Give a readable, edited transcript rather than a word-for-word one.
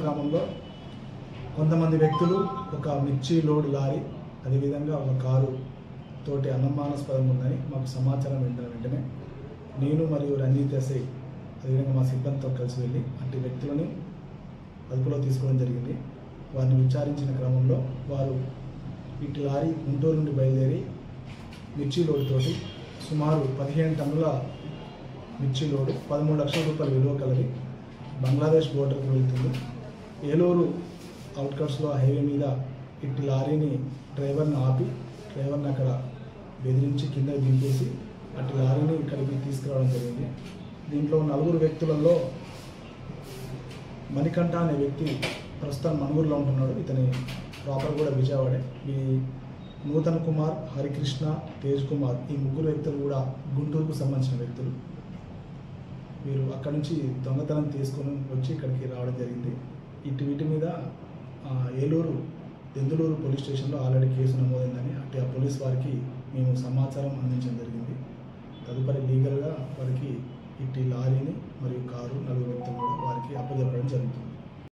క్రమంలో కొంతమంది వ్యక్తులు ఒక మిర్చి లోడ్ లారీ అదేవిధంగా ఒక కారు తోటి అనుమానాస్పదంగా ఉందని మాకు సమాచారం వెంటనే నేను మరియు రంజిత్ ఎస్ఐ అదేవిధంగా మా సిబ్బందితో కలిసి వెళ్ళి అట్టి వ్యక్తులను అదుపులో తీసుకోవడం జరిగింది. వారిని విచారించిన క్రమంలో వారు ఇటు లారీ గుంటూరు నుండి బయలుదేరి మిర్చి లోడ్ తోటి సుమారు 15 టన్నుల మిర్చి లోడు 13 లక్షల రూపాయల విలువ కలది బంగ్లాదేశ్ బోర్డర్కి వెళ్తుంది. ఏలూరు అవుట్కట్స్లో హైవే మీద ఇట్టి లారీని డ్రైవర్ని ఆపి డ్రైవర్ని అక్కడ బెదిరించి కింద దింపేసి అట్టి లారీని ఇక్కడికి తీసుకురావడం జరిగింది. దీంట్లో 4 వ్యక్తులలో మణికంఠ అనే వ్యక్తి ప్రస్తుతం మనుగురులో ఉంటున్నాడు. ఇతని ప్రాపర్ కూడా విజయవాడే. ఈ నూతన్ కుమార్, హరికృష్ణ, తేజ్ కుమార్ ఈ 3 వ్యక్తులు కూడా గుంటూరుకు సంబంధించిన వ్యక్తులు. వీరు అక్కడి నుంచి దొంగతనం తీసుకొని వచ్చి ఇక్కడికి రావడం జరిగింది. వీటి మీద ఏలూరు దెందులూరు పోలీస్ స్టేషన్లో ఆల్రెడీ కేసు నమోదైందని అట్టి ఆ పోలీస్ వారికి మేము సమాచారం అందించడం జరిగింది. తదుపరి లీగల్గా వారికి ఇట్టి లారీని మరియు కారు